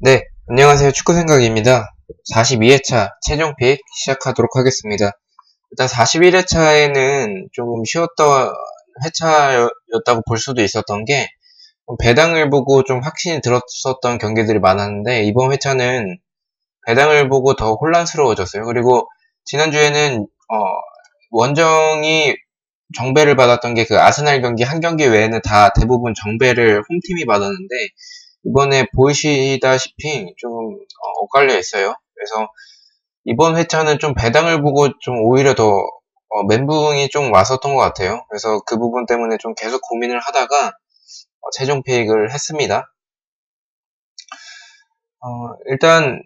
네, 안녕하세요. 축구생각입니다. 42회차 최종픽 시작하도록 하겠습니다. 일단 41회차에는 조금 쉬웠던 회차였다고 볼 수도 있었던 게 배당을 보고 좀 확신이 들었었던 경기들이 많았는데 이번 회차는 배당을 보고 더 혼란스러워졌어요. 그리고 지난주에는 원정이 정배를 받았던 게 그 아스날 경기 한 경기 외에는 다 대부분 정배를 홈팀이 받았는데 이번에 보시다시피 좀 엇갈려 있어요. 그래서 이번 회차는 좀 배당을 보고 좀 오히려 더 멘붕이 좀 왔었던 것 같아요. 그래서 그 부분 때문에 좀 계속 고민을 하다가 최종 픽을 했습니다. 일단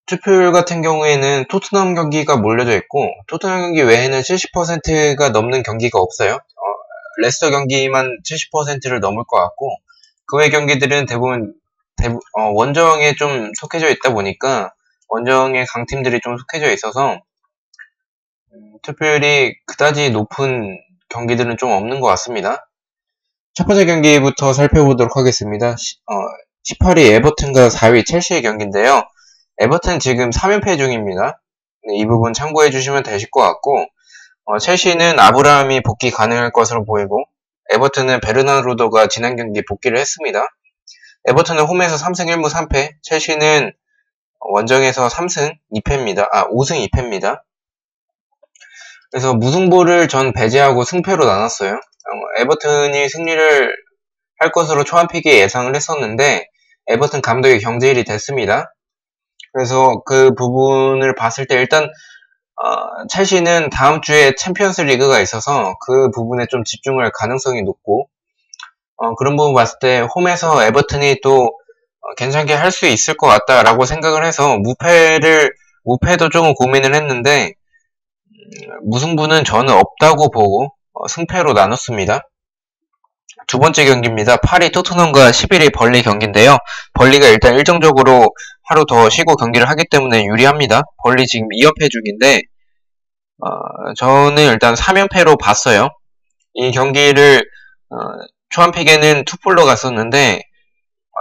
투표율 같은 경우에는 토트넘 경기가 몰려져 있고 토트넘 경기 외에는 70%가 넘는 경기가 없어요. 레스터 경기만 70%를 넘을 것 같고 그 외 경기들은 대부분 원정에 좀 속해져 있다 보니까 원정의 강팀들이 좀 속해져 있어서 투표율이 그다지 높은 경기들은 좀 없는 것 같습니다. 첫 번째 경기부터 살펴보도록 하겠습니다. 18위 에버튼과 4위 첼시의 경기인데요. 에버튼 지금 3연패 중입니다. 네, 이 부분 참고해 주시면 되실 것 같고 첼시는 아브라함이 복귀 가능할 것으로 보이고 에버튼은 베르나르도가 지난 경기 복귀를 했습니다. 에버튼은 홈에서 3승 1무 3패, 첼시는 원정에서 3승 2패입니다. 5승 2패입니다. 그래서 무승부를 전 배제하고 승패로 나눴어요. 에버튼이 승리를 할 것으로 초안픽에 예상을 했었는데 에버튼 감독이 경질이 됐습니다. 그래서 그 부분을 봤을 때 일단 첼시는 다음 주에 챔피언스 리그가 있어서 그 부분에 좀 집중할 가능성이 높고 그런 부분 봤을 때 홈에서 에버튼이 또 괜찮게 할 수 있을 것 같다라고 생각을 해서 무패도 조금 고민을 했는데 무승부는 저는 없다고 보고 승패로 나눴습니다. 두 번째 경기입니다. 8위 토트넘과 11위 벌리 경기인데요. 벌리가 일단 일정적으로 하루 더 쉬고 경기를 하기 때문에 유리합니다. 벌리 지금 2연패 중인데 저는 일단 3연패로 봤어요. 이 경기를 초안픽에는 투폴로 갔었는데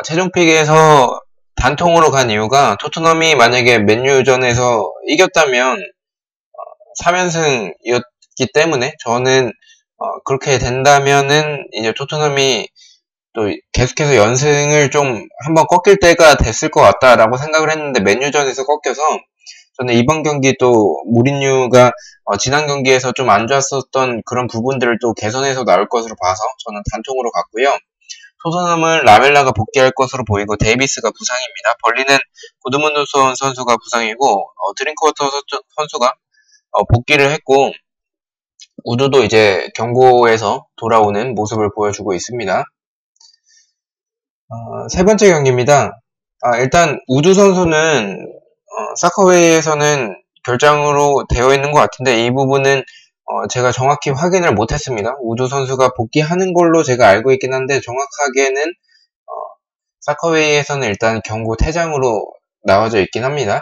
최종픽에서 단통으로 간 이유가 토트넘이 만약에 맨유전에서 이겼다면 3연승이었기 때문에 저는 그렇게 된다면은 이제 토트넘이 또 계속해서 연승을 좀 한번 꺾일 때가 됐을 것 같다라고 생각을 했는데 맨유전에서 꺾여서 저는 이번 경기 또 무린유가 지난 경기에서 좀 안 좋았었던 그런 부분들을 또 개선해서 나올 것으로 봐서 저는 단통으로 갔고요. 토트넘은 라멜라가 복귀할 것으로 보이고 데이비스가 부상입니다. 벌리는 구드문드손 선수가 부상이고 드링크워터 선수가 복귀를 했고 우드도 이제 경고에서 돌아오는 모습을 보여주고 있습니다. 세 번째 경기입니다. 일단 우드 선수는 사커웨이에서는 결장으로 되어 있는 것 같은데 이 부분은 제가 정확히 확인을 못했습니다. 우드 선수가 복귀하는 걸로 제가 알고 있긴 한데 정확하게는 사커웨이에서는 일단 경고 퇴장으로 나와져 있긴 합니다.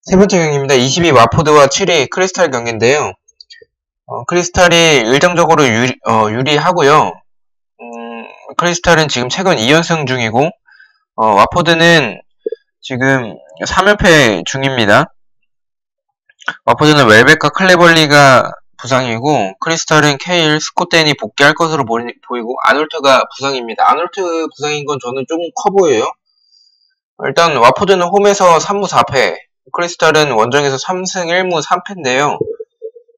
세 번째 경기입니다. 20위 와포드와 7위 크리스탈 경기인데요. 크리스탈이 일정적으로 유리하고요. 크리스탈은 지금 최근 2연승 중이고 와포드는 지금 3연패 중입니다. 와포드는 웰백과 클레벌리가 부상이고 크리스탈은 케일, 스코텐이 복귀할 것으로 보이고 아놀트가 부상입니다. 아놀트 부상인 건 저는 조금 커 보여요. 일단 와포드는 홈에서 3무 4패, 크리스탈은 원정에서 3승 1무 3패인데요.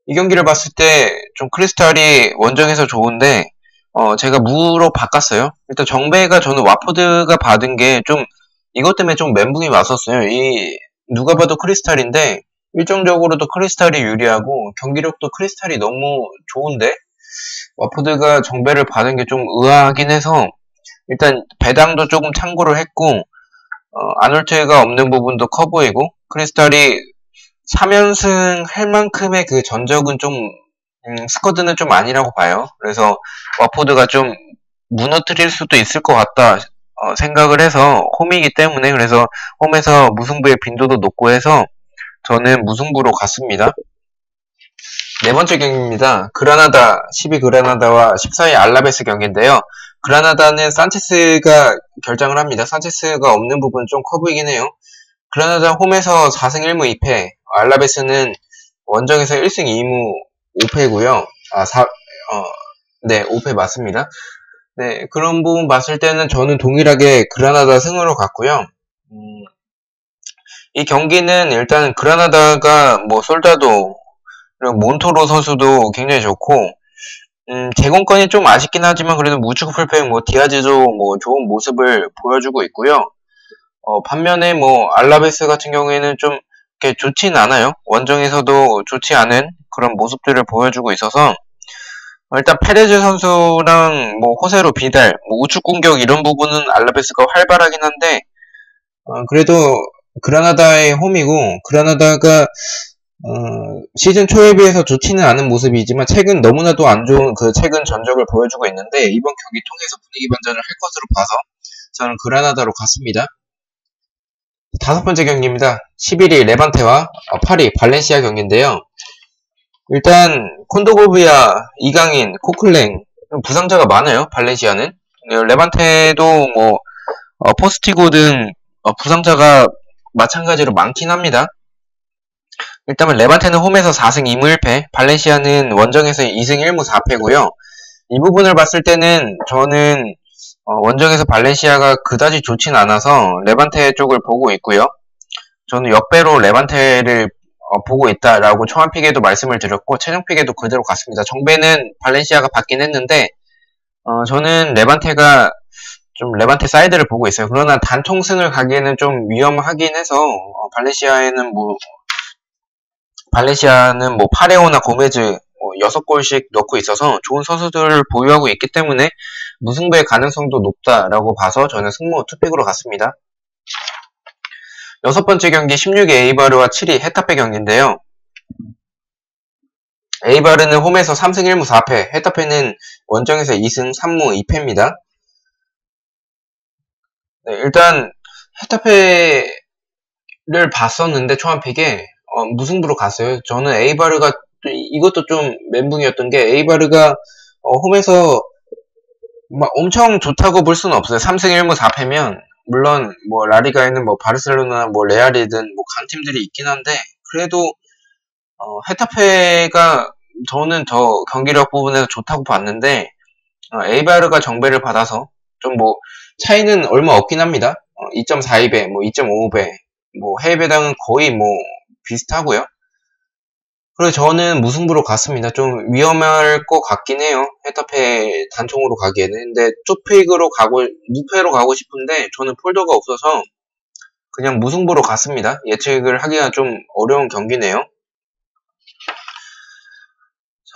이 경기를 봤을 때 좀 크리스탈이 원정에서 좋은데 제가 무로 바꿨어요. 일단 정배가 저는 와포드가 받은 게 좀 이것 때문에 좀 멘붕이 왔었어요. 누가 봐도 크리스탈인데 일정적으로도 크리스탈이 유리하고 경기력도 크리스탈이 너무 좋은데 와포드가 정배를 받은 게 좀 의아하긴 해서 일단 배당도 조금 참고를 했고 아놀트가 없는 부분도 커 보이고 크리스탈이 3연승 할 만큼의 그 전적은 좀 스쿼드는 좀 아니라고 봐요. 그래서 와포드가 좀 무너뜨릴 수도 있을 것 같다 생각을 해서 홈이기 때문에 그래서 홈에서 무승부의 빈도도 높고 해서 저는 무승부로 갔습니다. 네 번째 경기입니다. 그라나다 12 그라나다와 14위 알라베스 경기인데요. 그라나다는 산체스가 결장을 합니다. 산체스가 없는 부분 좀 커 보이긴 해요. 그라나다 홈에서 4승 1무 2패, 알라베스는 원정에서 1승 2무 5패고요. 네, 5패 맞습니다. 네, 그런 부분 봤을 때는 저는 동일하게 그라나다 승으로 갔고요. 이 경기는 일단 그라나다가 뭐 솔다도 그리고 몬토로 선수도 굉장히 좋고 제공권이 좀 아쉽긴 하지만 그래도 무측 풀백 뭐 디아즈도 뭐 좋은 모습을 보여주고 있고요. 반면에 뭐 알라베스 같은 경우에는 좀 이렇게 좋진 않아요. 원정에서도 좋지 않은 그런 모습들을 보여주고 있어서 일단 페레즈 선수랑 뭐 호세로 비달, 뭐 우측 공격 이런 부분은 알라베스가 활발하긴 한데 그래도 그라나다의 홈이고 그라나다가 시즌 초에 비해서 좋지는 않은 모습이지만 최근 너무나도 안 좋은 그 최근 전적을 보여주고 있는데 이번 경기 통해서 분위기 반전을 할 것으로 봐서 저는 그라나다로 갔습니다. 5번째 경기입니다. 11위 레반테와 8위 발렌시아 경기인데요. 일단 콘도고비아, 이강인, 코클랭 부상자가 많아요. 발렌시아는. 레반테도 뭐 포스티고 등 부상자가 마찬가지로 많긴 합니다. 일단은 레반테는 홈에서 4승 2무 1패, 발렌시아는 원정에서 2승 1무 4패고요. 이 부분을 봤을 때는 저는 원정에서 발렌시아가 그다지 좋진 않아서 레반테 쪽을 보고 있고요. 저는 역배로 레반테를 보고 있다라고 초안픽에도 말씀을 드렸고 최종픽에도 그대로 갔습니다. 정배는 발렌시아가 받긴 했는데 저는 레반테가 좀 레반테 사이드를 보고 있어요. 그러나 단통승을 가기에는 좀 위험하긴 해서 발렌시아는 뭐 파레오나 고메즈 6골씩 넣고 있어서 좋은 선수들을 보유하고 있기 때문에 무승부의 가능성도 높다라고 봐서 저는 승무 투픽으로 갔습니다. 6번째 경기 16위 에이바르와 7위 헤타페 경기인데요. 에이바르는 홈에서 3승 1무 4패, 헤타페는 원정에서 2승 3무 2패입니다. 네, 일단 헤타페를 봤었는데 초안픽에 무승부로 갔어요. 저는 에이바르가 이것도 좀 멘붕이었던 게 에이바르가 홈에서 막 엄청 좋다고 볼 수는 없어요. 3승 1무 4패면 물론 뭐 라리가에는 뭐 바르셀로나 뭐 레알이든 뭐 강팀들이 있긴 한데 그래도 헤타페가 저는 더 경기력 부분에서 좋다고 봤는데 에이바르가 정배를 받아서 좀 뭐 차이는 얼마 없긴 합니다. 2.42배, 뭐 2.55배, 뭐 해외배당은 거의 뭐 비슷하고요. 그래서 저는 무승부로 갔습니다. 좀 위험할 것 같긴 해요. 헤타페 단총으로 가기에는. 근데 무패로 가고 싶은데 저는 폴더가 없어서 그냥 무승부로 갔습니다. 예측을 하기가 좀 어려운 경기네요.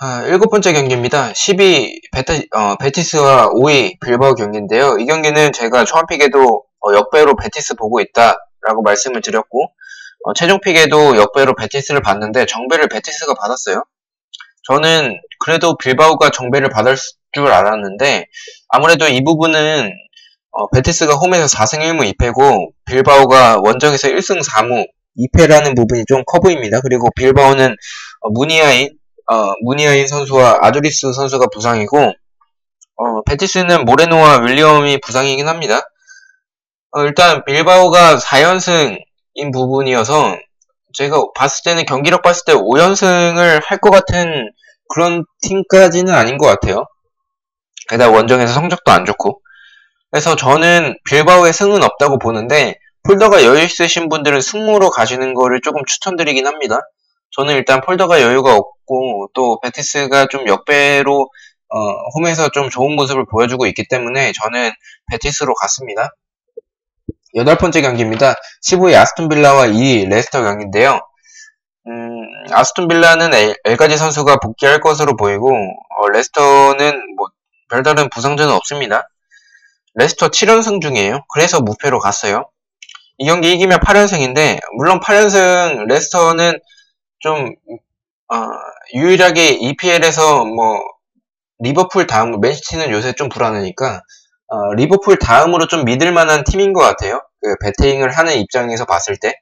자, 7번째 경기입니다. 10위 베티스와 5위 빌바오 경기인데요. 이 경기는 제가 초안픽에도 역배로 베티스 보고 있다라고 말씀을 드렸고 최종픽에도 역배로 베티스를 봤는데 정배를 베티스가 받았어요. 저는 그래도 빌바오가 정배를 받을 줄 알았는데 아무래도 이 부분은 베티스가 홈에서 4승 1무 2패고 빌바오가 원정에서 1승 4무 2패라는 부분이 좀 커 보입니다. 그리고 빌바오는 무니아인 선수와 아두리스 선수가 부상이고 베티스는 모레노와 윌리엄이 부상이긴 합니다. 일단 빌바오가 4연승인 부분이어서 제가 봤을 때는 경기력 봤을 때 5연승을 할 것 같은 그런 팀까지는 아닌 것 같아요. 게다가 원정에서 성적도 안 좋고 그래서 저는 빌바오의 승은 없다고 보는데 폴더가 여유 있으신 분들은 승무로 가시는 거를 조금 추천드리긴 합니다. 저는 일단 폴더가 여유가 없고 또 베티스가 좀 역배로 홈에서 좀 좋은 모습을 보여주고 있기 때문에 저는 베티스로 갔습니다. 8번째 경기입니다. 15위 아스톤빌라와 2위 레스터 경기인데요. 아스톤빌라는 엘가지 선수가 복귀할 것으로 보이고 레스터는 뭐 별다른 부상자는 없습니다. 레스터 7연승 중이에요. 그래서 무패로 갔어요. 이 경기 이기면 8연승인데 물론 8연승 레스터는 좀 유일하게 EPL에서 뭐 리버풀 다음 맨시티는 요새 좀 불안하니까 리버풀 다음으로 좀 믿을만한 팀인 것 같아요. 그 배팅을 하는 입장에서 봤을 때.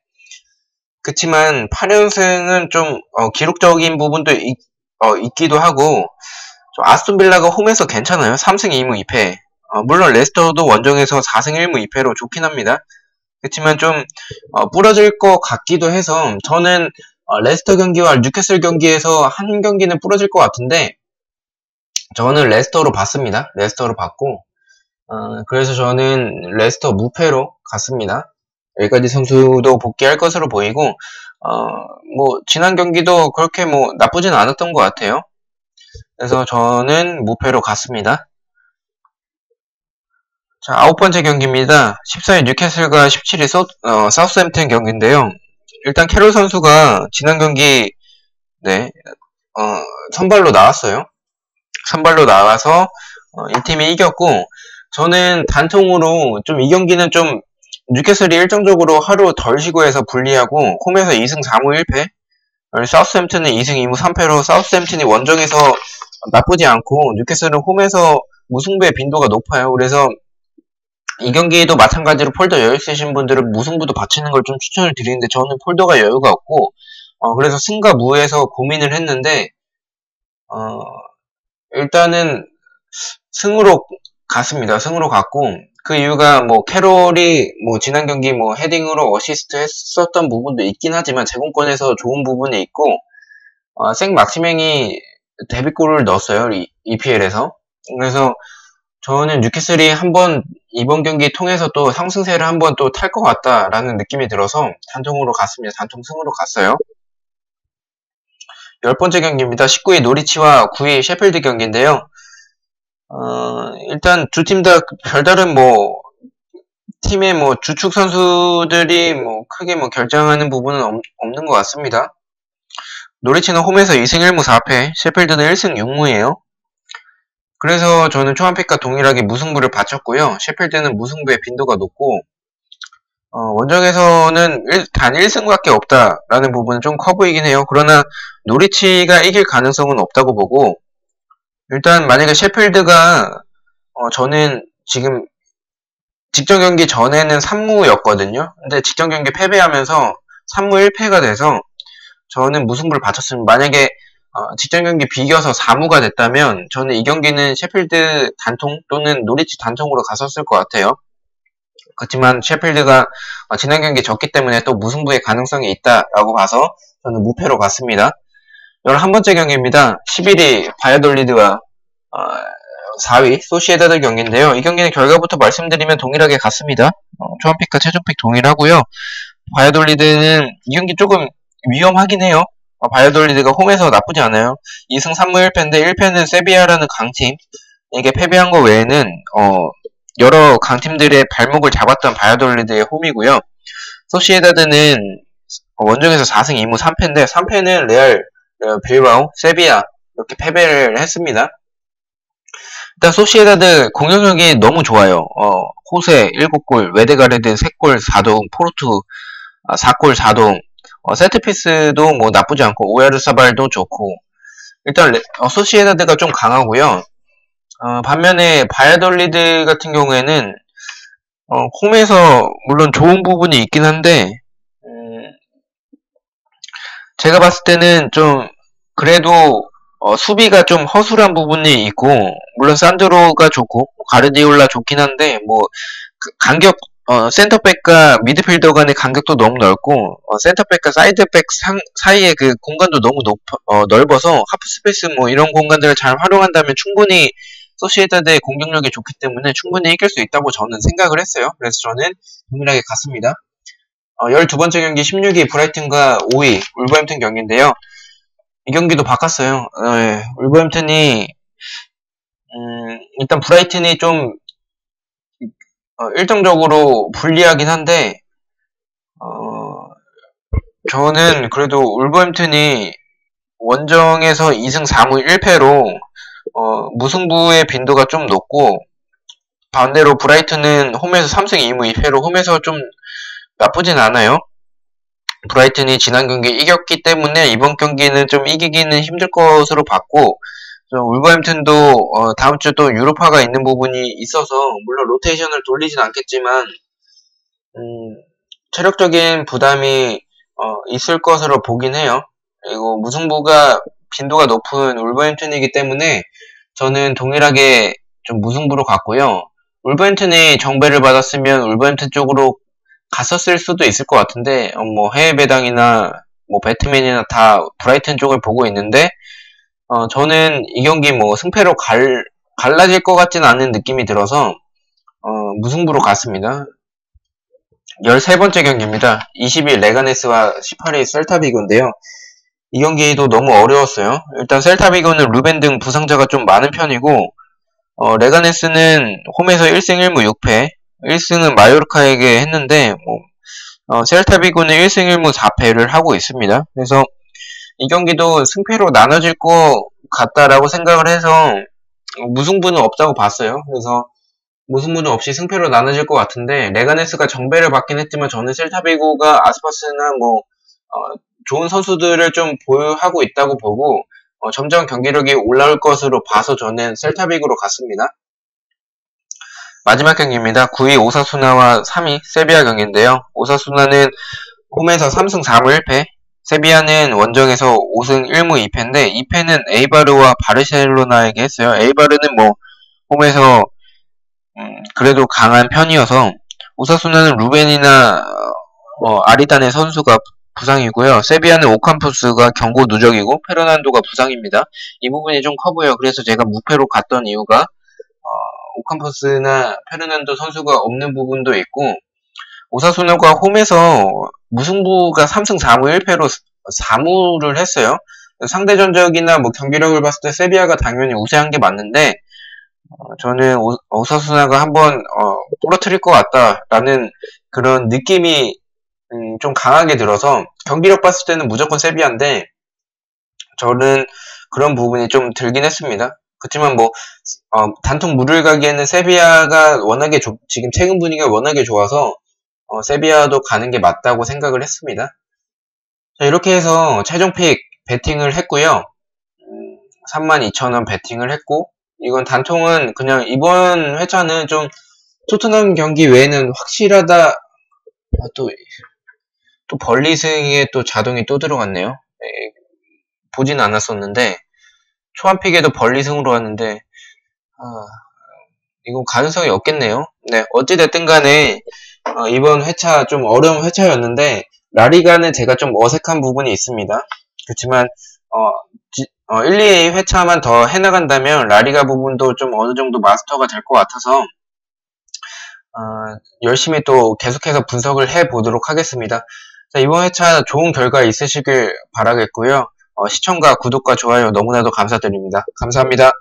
그치만 8연승은 좀 기록적인 부분도 있기도 하고 좀 아스톤빌라가 홈에서 괜찮아요. 3승 2무 2패. 물론 레스터도 원정에서 4승 1무 2패로 좋긴 합니다. 그렇지만 좀 부러질 것 같기도 해서 저는 레스터 경기와 뉴캐슬 경기에서 한 경기는 부러질 것 같은데 저는 레스터로 봤습니다. 레스터로 봤고 그래서 저는 레스터 무패로 갔습니다. 여기까지 선수도 복귀할 것으로 보이고 뭐 지난 경기도 그렇게 뭐 나쁘진 않았던 것 같아요. 그래서 저는 무패로 갔습니다. 자, 9번째 경기입니다. 14위 뉴캐슬과 17위 사우스햄튼 경기인데요. 일단 캐롤 선수가 지난 경기 선발로 나왔어요. 선발로 나와서 이 팀이 이겼고 저는 단통으로 좀 이 경기는 좀 뉴캐슬이 일정적으로 하루 덜 쉬고 해서 불리하고 홈에서 2승 4무 1패 사우스햄튼은 2승 2무 3패로 사우스햄튼이 원정에서 나쁘지 않고 뉴캐슬은 홈에서 무승부의 빈도가 높아요. 그래서 이 경기도 마찬가지로 폴더 여유 있으신 분들은 무승부도 바치는 걸 좀 추천을 드리는데 저는 폴더가 여유가 없고 그래서 승과 무에서 고민을 했는데 일단은 승으로 갔습니다. 승으로 갔고 그 이유가 뭐 캐롤이 뭐 지난 경기 뭐 헤딩으로 어시스트 했었던 부분도 있긴 하지만 제공권에서 좋은 부분이 있고 생 막시맹이 데뷔골을 넣었어요. EPL에서. 그래서 저는 뉴캐슬이 한번 이번 경기 통해서 또 상승세를 한번 또 탈 것 같다라는 느낌이 들어서 단통으로 갔습니다. 단통 승으로 갔어요. 10번째 경기입니다. 19위 노리치와 9위 셰필드 경기인데요. 일단 두 팀 다 별다른 뭐 팀의 뭐 주축 선수들이 뭐 크게 뭐 결정하는 부분은 없는 것 같습니다. 노리치는 홈에서 2승 1무 4패, 셰필드는 1승 6무예요. 그래서 저는 초안픽과 동일하게 무승부를 바쳤고요. 셰필드는 무승부의 빈도가 높고 원정에서는 단 1승밖에 없다라는 부분은 좀 커 보이긴 해요. 그러나 노리치가 이길 가능성은 없다고 보고 일단 만약에 셰필드가 저는 지금 직전 경기 전에는 3무였거든요. 근데 직전 경기 패배하면서 3무 1패가 돼서 저는 무승부를 바쳤습니다. 만약에 직전 경기 비겨서 4무가 됐다면 저는 이 경기는 셰필드 단통 또는 노리치 단통으로 갔었을 것 같아요. 그렇지만 셰필드가 지난 경기 졌기 때문에 또 무승부의 가능성이 있다라고 봐서 저는 무패로 갔습니다. 11번째 경기입니다. 11위 바이아돌리드와 4위 소시에다드 경기인데요. 이 경기는 결과부터 말씀드리면 동일하게 갔습니다. 초안픽과 최종픽 동일하고요. 바이아돌리드는 이 경기 조금 위험하긴 해요. 바이아돌리드가 홈에서 나쁘지 않아요. 2승 3무 1패인데 1패는 세비야라는 강팀 이게 패배한 거 외에는 여러 강팀들의 발목을 잡았던 바이아돌리드의 홈이고요. 소시에다드는 원정에서 4승 2무 3패인데 3패는 레알 빌바오, 세비야 이렇게 패배를 했습니다. 일단 소시에다드 공격력이 너무 좋아요. 호세 7골, 웨데가르드 3골 4동, 포르투 4골 4동, 세트피스도 뭐 나쁘지 않고 오야르사발도 좋고 일단 소시에다드가 좀 강하고요. 반면에 바야돌리드 같은 경우에는 홈에서 물론 좋은 부분이 있긴 한데 제가 봤을 때는 좀 그래도 수비가 좀 허술한 부분이 있고 물론 산드로가 좋고 가르디올라 좋긴 한데 뭐 간격 센터백과 미드필더 간의 간격도 너무 넓고 센터백과 사이드백 사이의 그 공간도 너무 넓어서 하프스페이스 뭐 이런 공간들을 잘 활용한다면 충분히 소시에다드의 공격력이 좋기 때문에 충분히 이길 수 있다고 저는 생각을 했어요. 그래서 저는 동일하게 갔습니다. 12번째 경기 16위 브라이튼과 5위 울버햄튼 경기인데요. 이 경기도 바꿨어요. 울버햄튼이 일단 브라이튼이 좀 일정적으로 불리하긴 한데 저는 그래도 울버햄튼이 원정에서 2승 4무 1패로 무승부의 빈도가 좀 높고 반대로 브라이튼은 홈에서 3승 2무 2패로 홈에서 좀 나쁘진 않아요. 브라이튼이 지난 경기 이겼기 때문에 이번 경기는 좀 이기기는 힘들 것으로 봤고 울버햄튼도 다음 주 또 유로파가 있는 부분이 있어서 물론 로테이션을 돌리진 않겠지만 체력적인 부담이 있을 것으로 보긴 해요. 그리고 무승부가 빈도가 높은 울버햄튼이기 때문에 저는 동일하게 좀 무승부로 갔고요. 울버햄튼이 정배를 받았으면 울버햄튼 쪽으로 갔었을 수도 있을 것 같은데, 뭐 해외 배당이나 뭐 배트맨이나 다 브라이튼 쪽을 보고 있는데, 저는 이 경기 뭐 승패로 갈라질 것 같지는 않은 느낌이 들어서 무승부로 갔습니다. 13번째 경기입니다. 20위 레가네스와 18위 셀타비고인데요. 이 경기도 너무 어려웠어요. 일단 셀타비고는 루벤 등 부상자가 좀 많은 편이고, 레가네스는 홈에서 1승 1무 6패, 1승은 마요르카에게 했는데, 셀타비고는 1승 1무 4패를 하고 있습니다. 그래서 이 경기도 승패로 나눠질 것 같다라고 생각을 해서 무승부는 없다고 봤어요. 그래서 무승부는 없이 승패로 나눠질 것 같은데, 레가네스가 정배를 받긴 했지만 저는 셀타비고가 아스파스나 좋은 선수들을 좀 보유하고 있다고 보고 점점 경기력이 올라올 것으로 봐서 저는 셀타비고로 갔습니다. 마지막 경기입니다. 9위 오사수나와 3위 세비야 경기인데요. 오사수나는 홈에서 3승 4무 1패, 세비야는 원정에서 5승 1무 2패인데 2패는 에이바르와 바르셀로나에게 했어요. 에이바르는 홈에서 그래도 강한 편이어서 오사수나는 루벤이나 아리단의 선수가 부상이고요. 세비야는 오캄푸스가 경고 누적이고 페르난도가 부상입니다. 이 부분이 좀 커 보여요. 그래서 제가 무패로 갔던 이유가 오캄푸스나 페르난도 선수가 없는 부분도 있고, 오사수나가 홈에서 무승부가 3승 4무 1패로 4무를 했어요. 상대 전적이나 경기력을 봤을 때 세비야가 당연히 우세한 게 맞는데 저는 오사수나가 한번 부러뜨릴 것 같다라는 그런 느낌이 좀 강하게 들어서 경기력 봤을 때는 무조건 세비야인데 저는 그런 부분이 좀 들긴 했습니다. 그렇지만 단통 물을 가기에는 세비야가 워낙에 지금 최근 분위기가 워낙에 좋아서 세비야도 가는 게 맞다고 생각을 했습니다. 자, 이렇게 해서 최종 픽 베팅을 했고요. 32,000원 베팅을 했고, 이건 단통은 그냥 이번 회차는 좀 토트넘 경기 외에는 확실하다. 또 벌리승에 또 자동이 또 들어갔네요. 보진 않았었는데 초안픽에도 벌리승으로 왔는데 이건 가능성이 없겠네요. 네, 어찌됐든 간에 이번 회차 좀 어려운 회차였는데 라리가는 제가 좀 어색한 부분이 있습니다. 그렇지만 1, 2 회차만 더 해나간다면 라리가 부분도 좀 어느 정도 마스터가 될 것 같아서 열심히 또 계속해서 분석을 해보도록 하겠습니다. 자, 이번 회차 좋은 결과 있으시길 바라겠고요. 시청과 구독과 좋아요 너무나도 감사드립니다. 감사합니다.